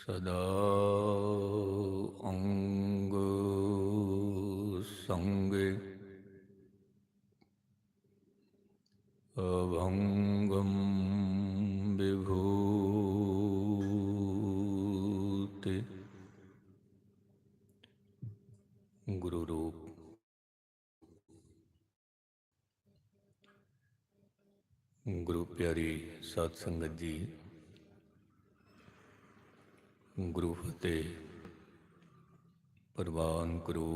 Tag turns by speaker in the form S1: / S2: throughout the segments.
S1: सदा अंग संगे अभंगम विभूति गुरु रूप गुरु प्यारी साध संगत जी, गुरु फतेह प्रवान करो।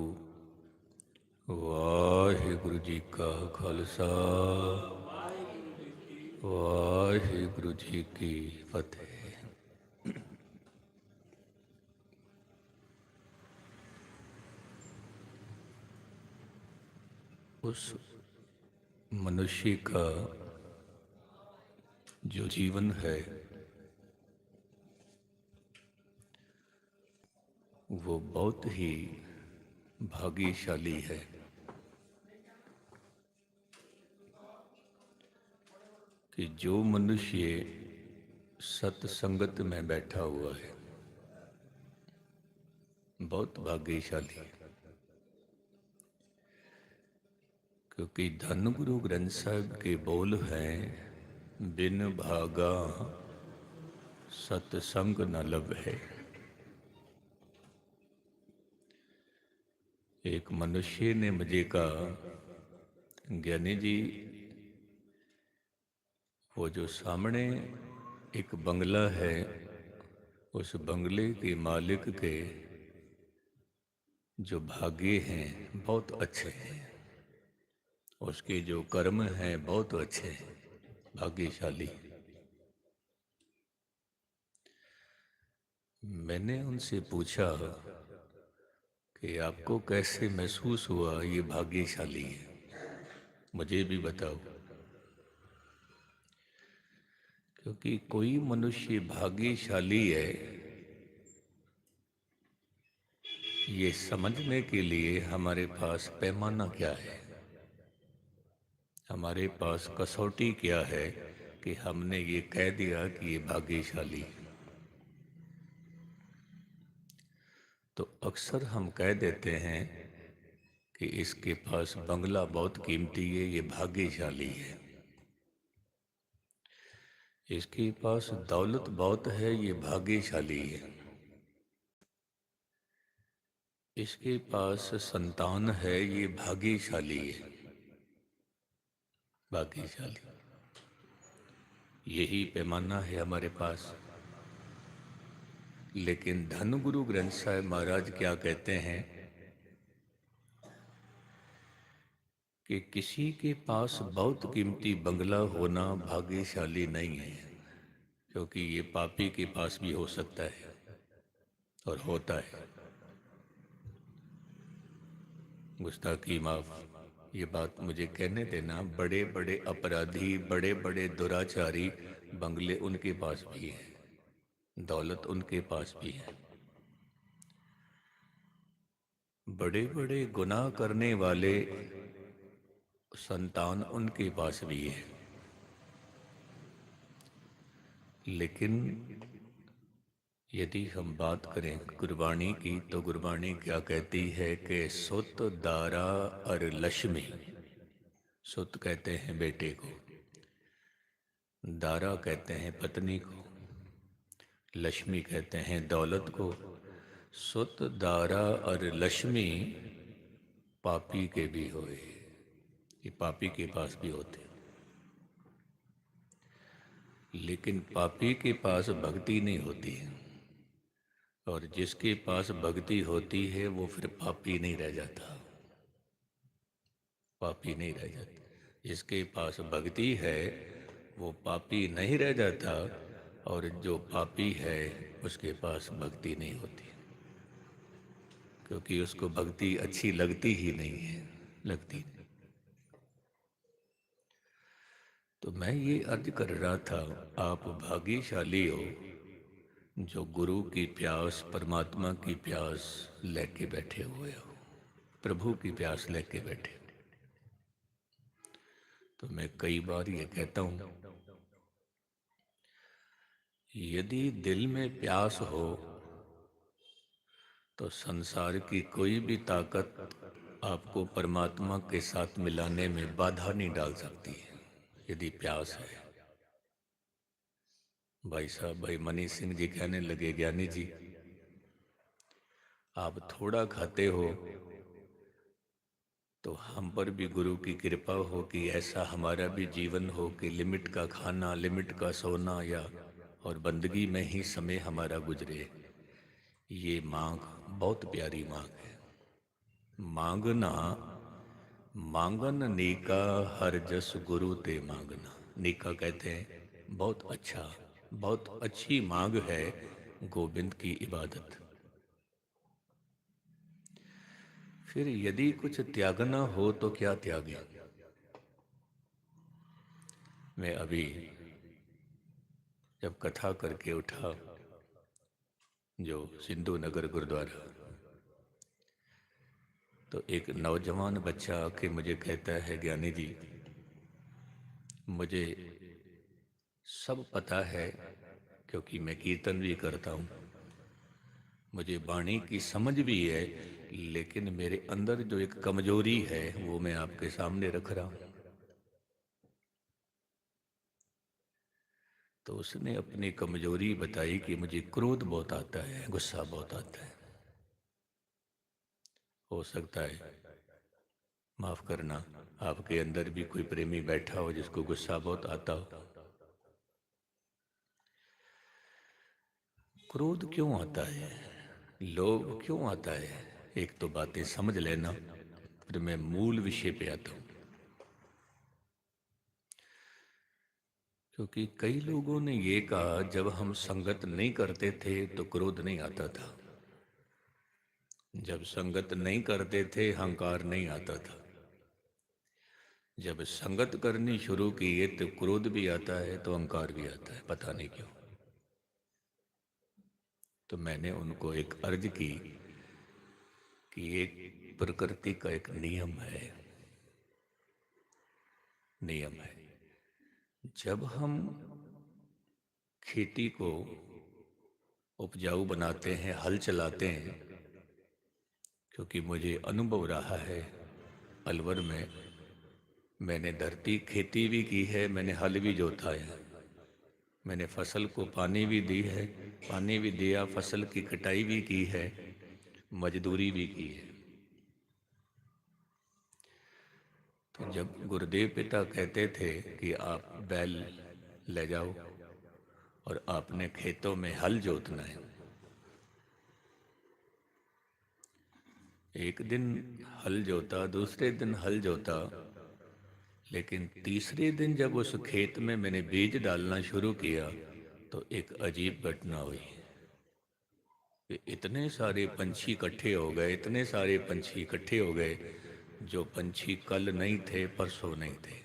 S1: वाहिगुरु जी का खालसा, वाहिगुरु जी की फतेह। उस मनुष्य का जो जीवन है वो बहुत ही भाग्यशाली है कि जो मनुष्य सत्संगत में बैठा हुआ है, बहुत भाग्यशाली है। क्योंकि धन गुरु ग्रंथ साहिब के बोल हैं, बिन भागा सत्संग न लभै। एक मनुष्य ने मुझे कहा, ज्ञानी जी, वो जो सामने एक बंगला है, उस बंगले के मालिक के जो भाग्य हैं बहुत अच्छे हैं, उसके जो कर्म हैं बहुत अच्छे हैं, भाग्यशाली। मैंने उनसे पूछा कि आपको कैसे महसूस हुआ ये भाग्यशाली है, मुझे भी बताओ। क्योंकि कोई मनुष्य भाग्यशाली है ये समझने के लिए हमारे पास पैमाना क्या है, हमारे पास कसौटी क्या है कि हमने ये कह दिया कि ये भाग्यशाली है। तो अक्सर हम कह देते हैं कि इसके पास बंगला बहुत कीमती है, ये भाग्यशाली है। इसके पास दौलत बहुत है, ये भाग्यशाली है। इसके पास संतान है, ये भाग्यशाली है, भाग्यशाली। यही पैमाना है हमारे पास। लेकिन धन गुरु ग्रंथ साहिब महाराज क्या कहते हैं कि किसी के पास बहुत कीमती बंगला होना भाग्यशाली नहीं है, क्योंकि ये पापी के पास भी हो सकता है और होता है। गुस्ताखी माफ, ये बात मुझे कहने देना। बड़े बड़े अपराधी, बड़े बड़े दुराचारी, बंगले उनके पास भी हैं, दौलत उनके पास भी है। बड़े बड़े गुनाह करने वाले संतान उनके पास भी है। लेकिन यदि हम बात करें गुरबाणी की, तो गुरबाणी क्या कहती है कि सुत दारा और लक्ष्मी। सुत कहते हैं बेटे को, दारा कहते हैं पत्नी को, लक्ष्मी कहते हैं दौलत को। सुत दारा और लक्ष्मी पापी के भी होए, ये पापी के पास भी होते। लेकिन पापी के पास भक्ति नहीं होती है, और जिसके पास भक्ति होती है वो फिर पापी नहीं रह जाता, पापी नहीं रह जाता। जिसके पास भक्ति है वो पापी नहीं रह जाता, और जो पापी है उसके पास भक्ति नहीं होती, क्योंकि उसको भक्ति अच्छी लगती ही नहीं है, लगती नहीं। तो मैं ये अर्ज कर रहा था, आप भाग्यशाली हो जो गुरु की प्यास, परमात्मा की प्यास लेके बैठे हुए हो, प्रभु की प्यास लेके बैठे। तो मैं कई बार ये कहता हूँ, यदि दिल में प्यास हो तो संसार की कोई भी ताकत आपको परमात्मा के साथ मिलाने में बाधा नहीं डाल सकती है, यदि प्यास है। भाई साहब, भाई मनी सिंह जी कहने लगे, ज्ञानी जी आप थोड़ा खाते हो तो हम पर भी गुरु की कृपा हो कि ऐसा हमारा भी जीवन हो कि लिमिट का खाना, लिमिट का सोना, या और बंदगी में ही समय हमारा गुजरे। ये मांग बहुत प्यारी मांग है। मांगना मांगन नीका हर जस गुरु ते मांगना। नीका कहते हैं बहुत अच्छा, बहुत अच्छी मांग है गोविंद की इबादत। फिर यदि कुछ त्यागना हो तो क्या त्यागे। मैं अभी जब कथा करके उठा, जो सिंधु नगर गुरुद्वारा, तो एक नौजवान बच्चा आके मुझे कहता है, ज्ञानी जी मुझे सब पता है क्योंकि मैं कीर्तन भी करता हूँ, मुझे वाणी की समझ भी है, लेकिन मेरे अंदर जो एक कमजोरी है वो मैं आपके सामने रख रहा हूँ। तो उसने अपनी कमजोरी बताई कि मुझे क्रोध बहुत आता है, गुस्सा बहुत आता है। हो सकता है, माफ करना, आपके अंदर भी कोई प्रेमी बैठा हो जिसको गुस्सा बहुत आता हो। क्रोध क्यों आता है, लोभ क्यों आता है, एक तो बातें समझ लेना, फिर मैं मूल विषय पे आता हूं। क्योंकि कई लोगों ने ये कहा जब हम संगत नहीं करते थे तो क्रोध नहीं आता था, जब संगत नहीं करते थे अहंकार नहीं आता था, जब संगत करनी शुरू की है तो क्रोध भी आता है तो अहंकार भी आता है, पता नहीं क्यों। तो मैंने उनको एक अर्ज की कि एक प्रकृति का एक नियम है, नियम है, जब हम खेती को उपजाऊ बनाते हैं, हल चलाते हैं, क्योंकि मुझे अनुभव रहा है अलवर में, मैंने धरती खेती भी की है, मैंने हल भी जोता है, मैंने फसल को पानी भी दी है, पानी भी दिया, फसल की कटाई भी की है, मजदूरी भी की है। तो जब गुरुदेव पिता कहते थे कि आप बैल ले जाओ और आपने खेतों में हल जोतना है, एक दिन हल जोता, दूसरे दिन हल जोता, लेकिन तीसरे दिन जब उस खेत में मैंने बीज डालना शुरू किया तो एक अजीब घटना हुई कि इतने सारे पंछी इकट्ठे हो गए, इतने सारे पंछी इकट्ठे हो गए, जो पंछी कल नहीं थे, परसों नहीं थे।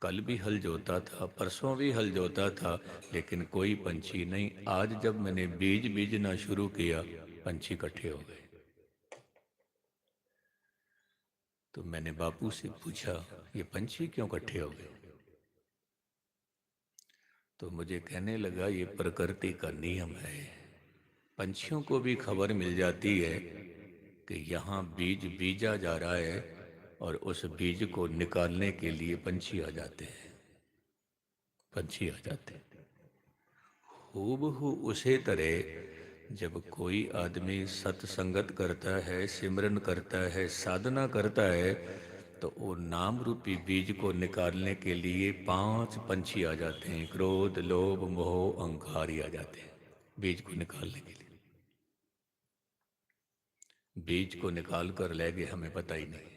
S1: कल भी हल जोता था, परसों भी हल जोता था, लेकिन कोई पंछी नहीं। आज जब मैंने बीज बीजना शुरू किया, पंछी इकट्ठे हो गए। तो मैंने बापू से पूछा, ये पंछी क्यों इकट्ठे हो गए? तो मुझे कहने लगा, ये प्रकृति का नियम है। पंछियों को भी खबर मिल जाती है कि यहाँ बीज बीजा जा रहा है, और उस बीज को निकालने के लिए पंछी आ जाते हैं, पंछी आ जाते हैं। हूबहू उसे तरह जब कोई आदमी सत्संगत करता है, सिमरन करता है, साधना करता है, तो वो नाम रूपी बीज को निकालने के लिए 5 पंछी आ जाते हैं, क्रोध, लोभ, मोह, अहंकार ही आ जाते हैं बीज को निकालने के लिए। बीज को निकाल कर ले गए, हमें पता ही नहीं।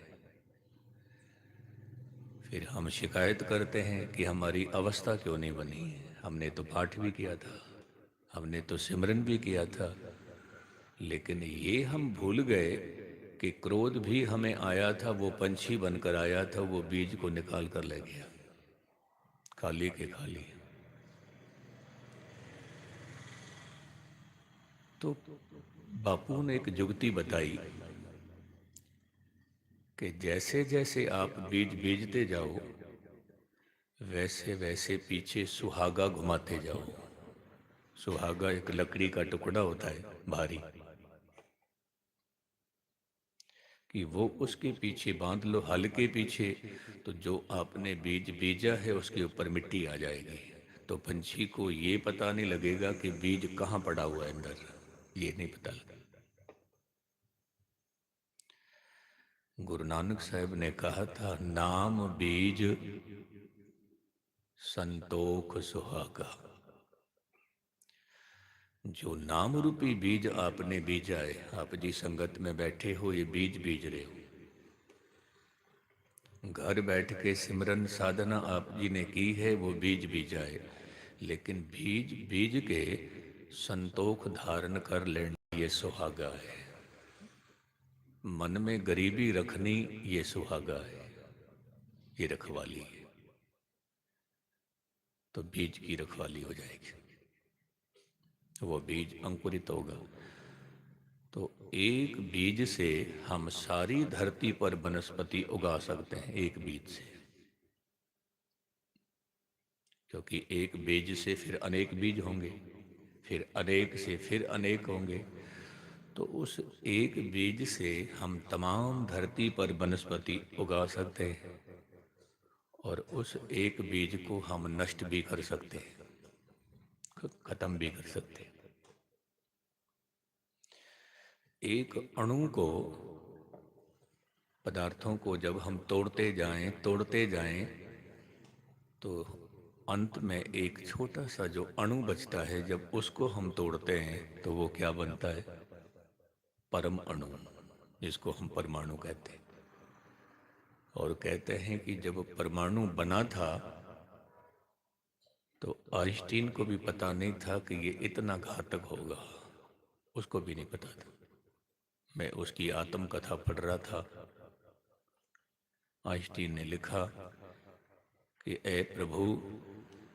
S1: फिर हम शिकायत करते हैं कि हमारी अवस्था क्यों नहीं बनी है। हमने तो पाठ भी किया था, हमने तो सिमरन भी किया था, लेकिन ये हम भूल गए कि क्रोध भी हमें आया था, वो पंछी बनकर आया था, वो बीज को निकाल कर ले गया, खाली के खाली। तो बापू ने एक जुगती बताई कि जैसे जैसे आप बीज बीजते जाओ, वैसे वैसे पीछे सुहागा घुमाते जाओ। सुहागा एक लकड़ी का टुकड़ा होता है, भारी, कि वो उसके पीछे बांध लो, हल के पीछे, तो जो आपने बीज बीजा है उसके ऊपर मिट्टी आ जाएगी। तो पंछी को ये पता नहीं लगेगा कि बीज कहाँ पड़ा हुआ है अंदर, ये नहीं पता लगेगा। गुरु नानक साहब ने कहा था, नाम बीज संतोख सुहागा। जो नाम रूपी बीज आपने बीजा है, आप जी संगत में बैठे हो, ये बीज बीज रहे हो। घर बैठ के सिमरन साधना आप जी ने की है, वो बीज बीजा है। लेकिन बीज बीज के संतोख धारण कर लेना, ये सुहागा है। मन में गरीबी रखनी, ये सुहागा है, ये रखवाली है। तो बीज की रखवाली हो जाएगी, वो बीज अंकुरित होगा। तो एक बीज से हम सारी धरती पर वनस्पति उगा सकते हैं, एक बीज से। क्योंकि एक बीज से फिर अनेक बीज होंगे, फिर अनेक से फिर अनेक होंगे। तो उस एक बीज से हम तमाम धरती पर वनस्पति उगा सकते हैं, और उस एक बीज को हम नष्ट भी कर सकते हैं, खत्म भी कर सकते हैं। एक अणु को, पदार्थों को जब हम तोड़ते जाएं, तो अंत में एक छोटा सा जो अणु बचता है, जब उसको हम तोड़ते हैं तो वो क्या बनता है? परम अणु, जिसको हम परमाणु कहते हैं। और कहते हैं कि जब परमाणु बना था तो आइंस्टीन को भी पता नहीं था कि ये इतना घातक होगा, उसको भी नहीं पता था। मैं उसकी आत्मकथा पढ़ रहा था। आइंस्टीन ने लिखा कि ऐ प्रभु,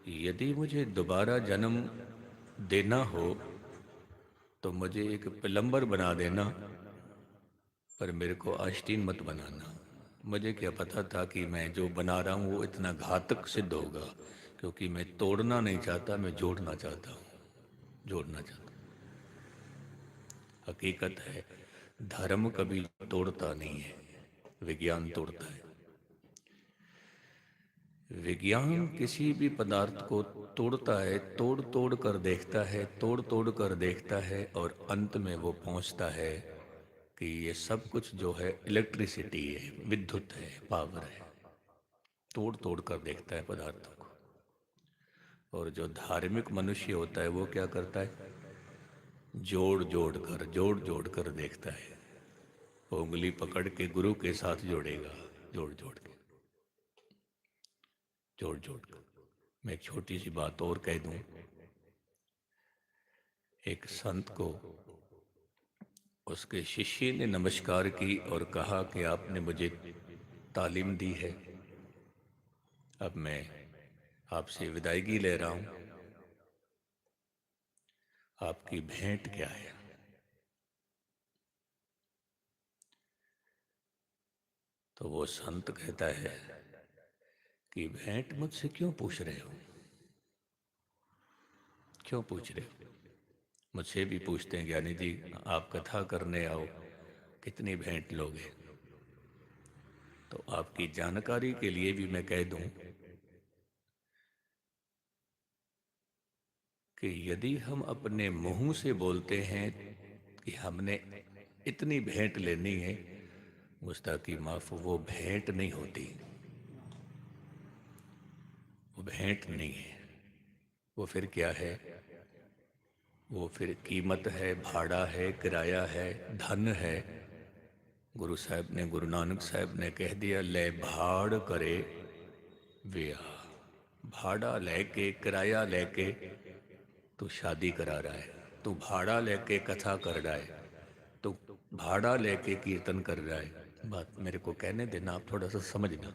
S1: यदि मुझे दोबारा जन्म देना हो तो मुझे एक प्लम्बर बना देना, पर मेरे को आइंस्टीन मत बनाना। मुझे क्या पता था कि मैं जो बना रहा हूँ वो इतना घातक सिद्ध होगा, क्योंकि मैं तोड़ना नहीं चाहता, मैं जोड़ना चाहता हूँ, जोड़ना चाहता हूँ। हकीकत है, धर्म कभी तोड़ता नहीं है, विज्ञान तोड़ता है। विज्ञान किसी भी पदार्थ को तोड़ता है, तोड़ तोड़ कर देखता है, तोड़ तोड़ कर देखता है, और अंत में वो पहुंचता है कि ये सब कुछ जो है इलेक्ट्रिसिटी है, विद्युत है, पावर है। तोड़ तोड़ कर देखता है पदार्थों को। और जो धार्मिक मनुष्य होता है वो क्या करता है? जोड़ जोड़ कर देखता है। वो उंगली पकड़ के गुरु के साथ जोड़ेगा, जोड़ जोड़ के, जोड़ जोड़ कर। मैं एक छोटी सी बात और कह दूं। एक संत को उसके शिष्य ने नमस्कार की और कहा कि आपने मुझे तालीम दी है, अब मैं आपसे विदाईगी ले रहा हूं, आपकी भेंट क्या है? तो वो संत कहता है कि भेंट मुझसे क्यों पूछ रहे हो, क्यों पूछ रहे हो? मुझसे भी पूछते हैं, ज्ञानी जी आप कथा करने आओ, कितनी भेंट लोगे? तो आपकी जानकारी के लिए भी मैं कह दूं कि यदि हम अपने मुंह से बोलते हैं कि हमने इतनी भेंट लेनी है, गुस्ताखी माफ, वो भेंट नहीं होती, वो भेंट नहीं है। वो फिर क्या है? वो फिर कीमत है, भाड़ा है, किराया है, धन है। गुरु साहब ने, गुरु नानक साहब ने कह दिया, ले भाड़ करे ब्याह। भाड़ा लेके, किराया लेके तू शादी करा रहा है, तू भाड़ा लेके कथा कर रहा है, तू भाड़ा लेके कीर्तन कर रहा है। बात मेरे को कहने देना, आप थोड़ा सा समझना।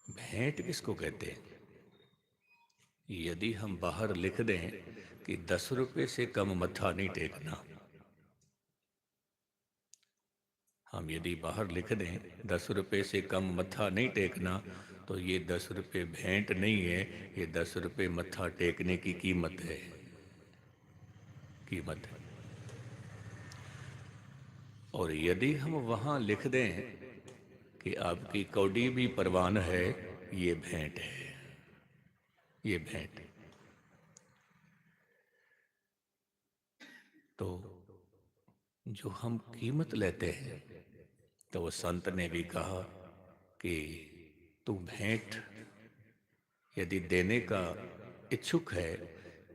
S1: भेंट किसको कहते हैं? यदि हम बाहर लिख दें कि 10 रुपए से कम मत्था नहीं टेकना, हम यदि बाहर लिख दें 10 रुपए से कम मत्था नहीं टेकना, तो ये 10 रुपए भेंट नहीं है, ये 10 रुपए मत्था टेकने की कीमत है, कीमत है। और यदि हम वहाँ लिख दें कि आपकी कौड़ी भी परवान है, ये भेंट है, ये भेंट, तो जो हम कीमत लेते हैं, तो वो संत ने भी कहा कि तू भेंट यदि देने का इच्छुक है,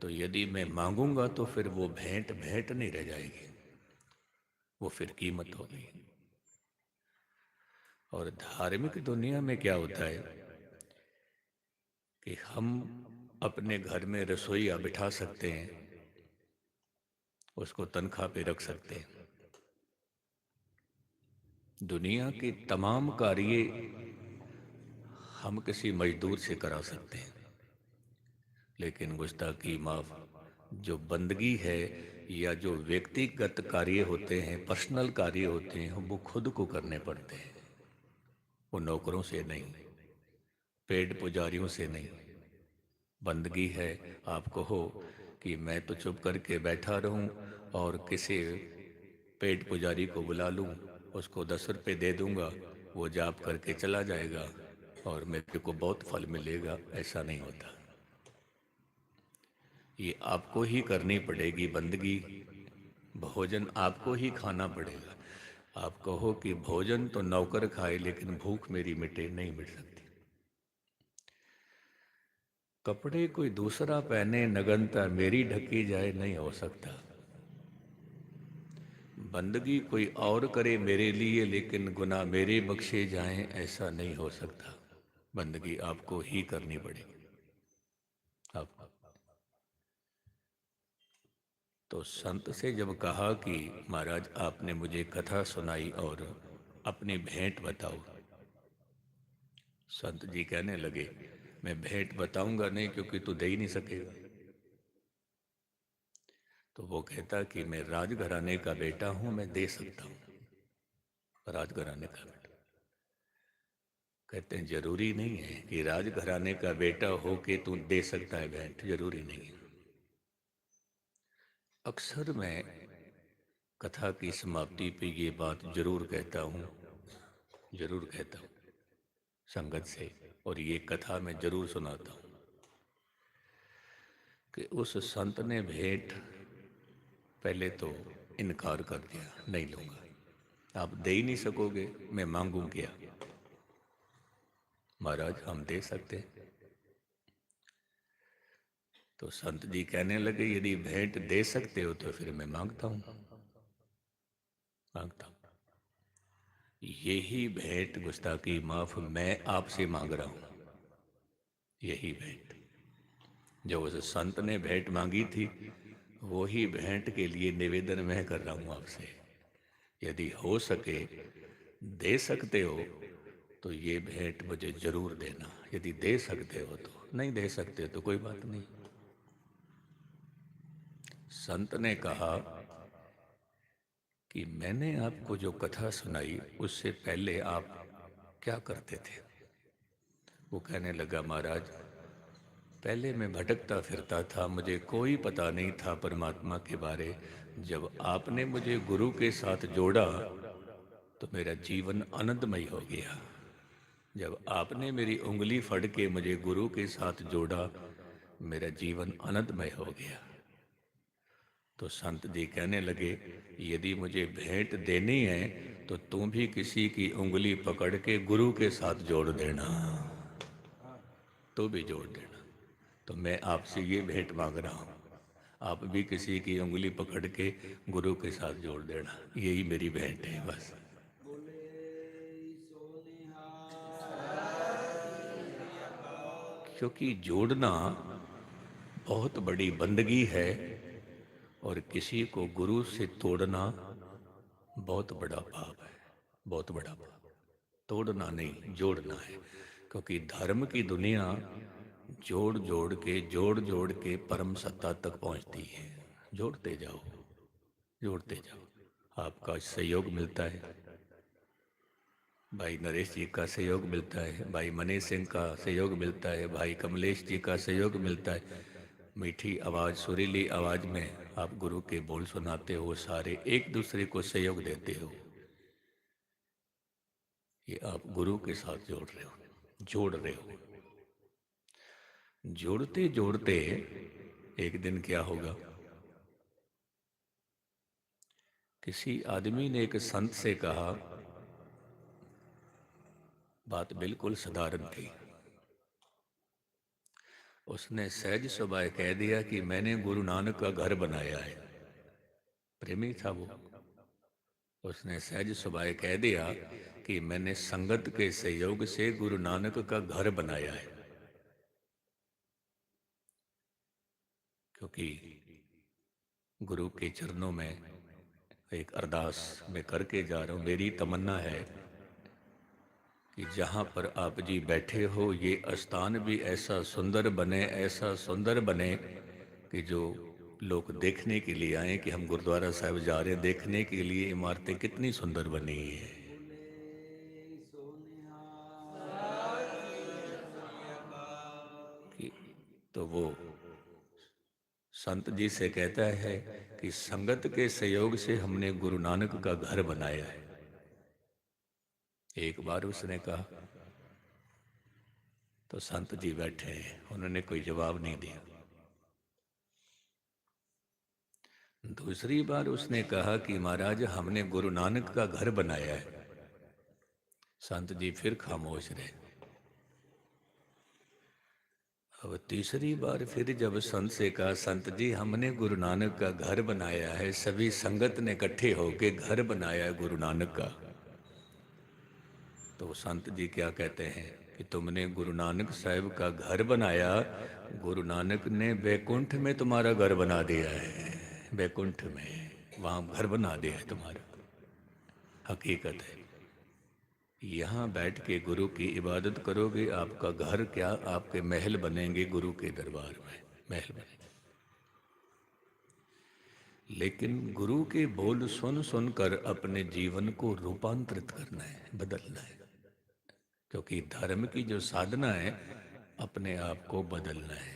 S1: तो यदि मैं मांगूंगा तो फिर वो भेंट भेंट नहीं रह जाएगी, वो फिर कीमत होगी। और धार्मिक दुनिया में क्या होता है कि हम अपने घर में रसोईया बिठा सकते हैं, उसको तनख्वाह पे रख सकते हैं, दुनिया के तमाम कार्य हम किसी मजदूर से करा सकते हैं, लेकिन गुस्ताखी माफ, जो बंदगी है या जो व्यक्तिगत कार्य होते हैं, पर्सनल कार्य होते हैं, वो खुद को करने पड़ते हैं, वो नौकरों से नहीं, पेड पुजारियों से नहीं। बंदगी है, आप कहो कि मैं तो चुप करके बैठा रहूं और किसी पेड पुजारी को बुला लूं, उसको 10 रुपये दे दूंगा, वो जाप करके चला जाएगा और मेरे को बहुत फल मिलेगा, ऐसा नहीं होता। ये आपको ही करनी पड़ेगी बंदगी, भोजन आपको ही खाना पड़ेगा। आप कहो कि भोजन तो नौकर खाए लेकिन भूख मेरी मिटे, नहीं मिट सकती। कपड़े कोई दूसरा पहने, नगनता मेरी ढकी जाए, नहीं हो सकता। बंदगी कोई और करे मेरे लिए लेकिन गुनाह मेरे बख्शे जाएं, ऐसा नहीं हो सकता। बंदगी आपको ही करनी पड़ेगी। आप तो संत से जब कहा कि महाराज आपने मुझे कथा सुनाई और अपनी भेंट बताओ, संत जी कहने लगे मैं भेंट बताऊंगा नहीं, क्योंकि तू दे ही नहीं सकेगा। तो वो कहता कि मैं राजघराने का बेटा हूं, मैं दे सकता हूं। राजघराने का बेटा, कहते हैं जरूरी नहीं है कि राजघराने का बेटा हो के तू दे सकता है भेंट, जरूरी नहीं है। अक्सर मैं कथा की समाप्ति पे ये बात जरूर कहता हूँ, जरूर कहता हूँ संगत से, और ये कथा मैं जरूर सुनाता हूँ कि उस संत ने भेंट पहले तो इनकार कर दिया, नहीं लूँगा, आप दे ही नहीं सकोगे, मैं मांगूँ क्या। महाराज हम दे सकते हैं। तो संत जी कहने लगे यदि भेंट दे सकते हो तो फिर मैं मांगता हूँ, मांगता हूँ। यही भेंट गुस्ताखी माफ मैं आपसे मांग रहा हूँ, यही भेंट जो उस संत ने भेंट मांगी थी, वही भेंट के लिए निवेदन मैं कर रहा हूँ आपसे। यदि हो सके, दे सकते हो तो ये भेंट मुझे जरूर देना, यदि दे सकते हो तो, नहीं दे सकते तो कोई बात नहीं। संत ने कहा कि मैंने आपको जो कथा सुनाई उससे पहले आप क्या करते थे। वो कहने लगा महाराज पहले मैं भटकता फिरता था, मुझे कोई पता नहीं था परमात्मा के बारे। जब आपने मुझे गुरु के साथ जोड़ा तो मेरा जीवन आनंदमय हो गया। जब आपने मेरी उंगली फड़ के मुझे गुरु के साथ जोड़ा, मेरा जीवन आनंदमय हो गया। तो संत जी कहने लगे यदि मुझे भेंट देनी है तो तुम भी किसी की उंगली पकड़ के गुरु के साथ जोड़ देना, तो भी जोड़ देना। तो मैं आपसे ये भेंट मांग रहा हूँ, आप भी किसी की उंगली पकड़ के गुरु के साथ जोड़ देना, यही मेरी भेंट है बस। क्योंकि जोड़ना बहुत बड़ी बंदगी है और किसी को गुरु से तोड़ना बहुत बड़ा पाप है, बहुत बड़ा पाप। तोड़ना नहीं, जोड़ना है। क्योंकि धर्म की दुनिया जोड़ जोड़ जोड़ के परम सत्ता तक पहुंचती है। जोड़ते जाओ, जोड़ते जाओ, आपका सहयोग मिलता है। भाई नरेश जी का सहयोग मिलता है, भाई मनीष सिंह का सहयोग मिलता है, भाई कमलेश जी का सहयोग मिलता है। मीठी आवाज़, सुरीली आवाज़ में आप गुरु के बोल सुनाते हो, सारे एक दूसरे को सहयोग देते हो। ये आप गुरु के साथ जोड़ रहे हो। जोड़ते जोड़ते एक दिन क्या होगा, किसी आदमी ने एक संत से कहा, बात बिल्कुल साधारण थी। उसने सहज स्वभाव कह दिया कि मैंने गुरु नानक का घर बनाया है। प्रेमी था वो। उसने सहज स्वभाव कह दिया कि मैंने संगत के सहयोग से गुरु नानक का घर बनाया है। क्योंकि गुरु के चरणों में एक अरदास में करके जा रहा हूँ। मेरी तमन्ना है कि जहाँ पर आप जी बैठे हो ये स्थान भी ऐसा सुंदर बने, ऐसा सुंदर बने कि जो लोग देखने के लिए आए कि हम गुरुद्वारा साहिब जा रहे हैं, देखने के लिए इमारतें कितनी सुंदर बनी है। तो वो संत जी से कहता है कि संगत के सहयोग से हमने गुरु नानक का घर बनाया है। एक बार उसने कहा तो संत जी बैठे हैं, उन्होंने कोई जवाब नहीं दिया। दूसरी बार उसने कहा कि महाराज हमने गुरु नानक का घर बनाया है। संत जी फिर खामोश रहे। अब तीसरी बार फिर जब संत से कहा, संत जी हमने गुरु नानक का घर बनाया है, सभी संगत ने इकट्ठे होके घर बनाया है गुरु नानक का, तो संत जी क्या कहते हैं कि तुमने गुरु नानक साहिब का घर बनाया, गुरु नानक ने बैकुंठ में तुम्हारा घर बना दिया है। बैकुंठ में वहाँ घर बना दिया है तुम्हारा। हकीकत है, यहाँ बैठ के गुरु की इबादत करोगे, आपका घर क्या, आपके महल बनेंगे गुरु के दरबार में, महल बनेंगे। लेकिन गुरु के बोल सुन सुनकर अपने जीवन को रूपांतरित करना है, बदलना है। क्योंकि धर्म की जो साधना है अपने आप को बदलना है।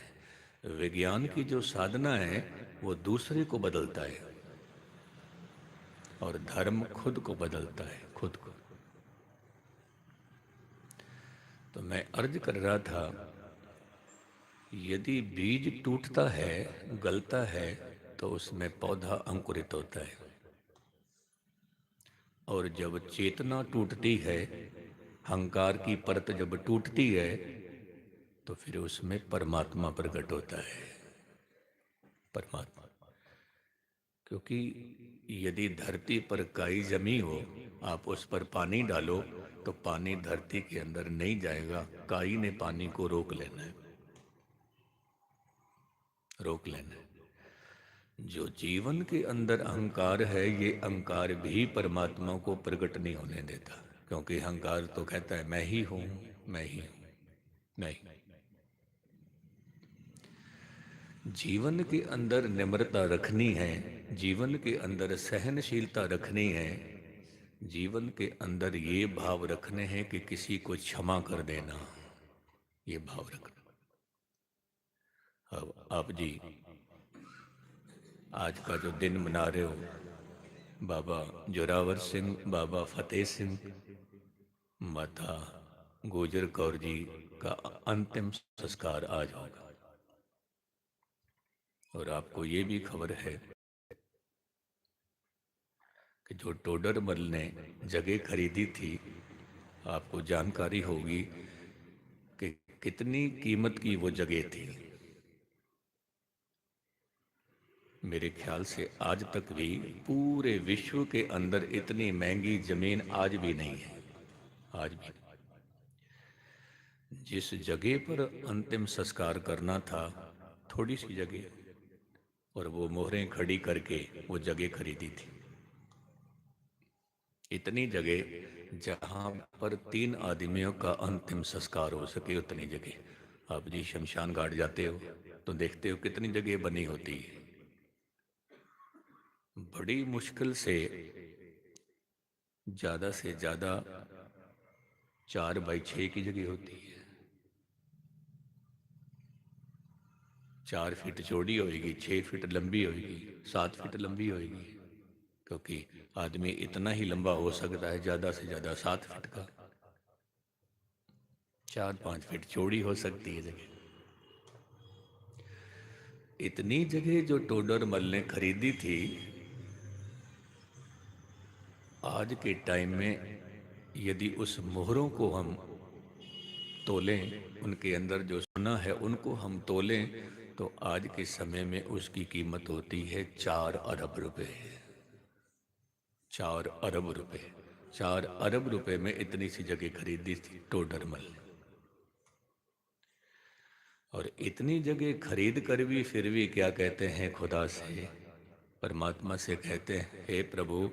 S1: विज्ञान की जो साधना है वो दूसरे को बदलता है, और धर्म खुद को बदलता है, खुद को। तो मैं अर्ज कर रहा था, यदि बीज टूटता है, गलता है, तो उसमें पौधा अंकुरित होता है। और जब चेतना टूटती है, अहंकार की परत जब टूटती है, तो फिर उसमें परमात्मा प्रकट होता है, परमात्मा। क्योंकि यदि धरती पर काई जमी हो, आप उस पर पानी डालो तो पानी धरती के अंदर नहीं जाएगा, काई ने पानी को रोक लेना है, रोक लेना है। जो जीवन के अंदर अहंकार है, ये अहंकार भी परमात्मा को प्रकट नहीं होने देता। क्योंकि अहंकार तो कहता है मैं ही हूं, मैं ही हूं। नहीं, जीवन के अंदर निम्रता रखनी है, जीवन के अंदर सहनशीलता रखनी है, जीवन के अंदर ये भाव रखने हैं कि किसी को क्षमा कर देना, ये भाव रखना। अब आप जी आज का जो दिन मना रहे हो, बाबा जोरावर सिंह, बाबा फतेह सिंह, माता गुजर कौर जी का अंतिम संस्कार आज होगा। और आपको ये भी खबर है कि जो टोडरमल ने जगह खरीदी थी, आपको जानकारी होगी कि कितनी कीमत की वो जगह थी। मेरे ख्याल से आज तक भी पूरे विश्व के अंदर इतनी महंगी जमीन आज भी नहीं है, आज भी। जिस जगह पर अंतिम संस्कार करना था, थोड़ी सी जगह, और वो मोहरें खड़ी करके वो जगह खरीदी थी। इतनी जगह जहां पर 3 आदमियों का अंतिम संस्कार हो सके, उतनी जगह। आप जी शमशान घाट जाते हो तो देखते हो कितनी जगह बनी होती है। बड़ी मुश्किल से ज़्यादा 4x6 की जगह होती है। 4 फीट चौड़ी होएगी, 6 फीट लंबी होएगी, 7 फीट लंबी होएगी। क्योंकि आदमी इतना ही लंबा हो सकता है, ज़्यादा से ज़्यादा 7 फीट का। 4-5 फीट चौड़ी हो सकती है जगह। इतनी जगह जो टोडरमल ने खरीदी थी, आज के टाइम में यदि उस मोहरों को हम तोलें, उनके अंदर जो सोना है उनको हम तोलें, तो आज के समय में उसकी कीमत होती है 4 अरब रुपए। 4 अरब रुपए। 4 अरब रुपए में इतनी सी जगह खरीदी थी टोडरमल ने। और इतनी जगह खरीद कर भी फिर भी क्या कहते हैं खुदा से, परमात्मा से कहते हैं, हे प्रभु,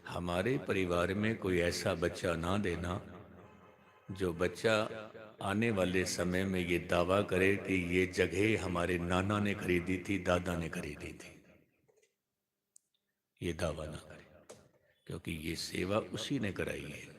S1: हमारे परिवार में कोई ऐसा बच्चा ना देना जो बच्चा आने वाले समय में ये दावा करे कि ये जगह हमारे नाना ने खरीदी थी, दादा ने खरीदी थी। ये दावा ना करे, क्योंकि ये सेवा उसी ने कराई है।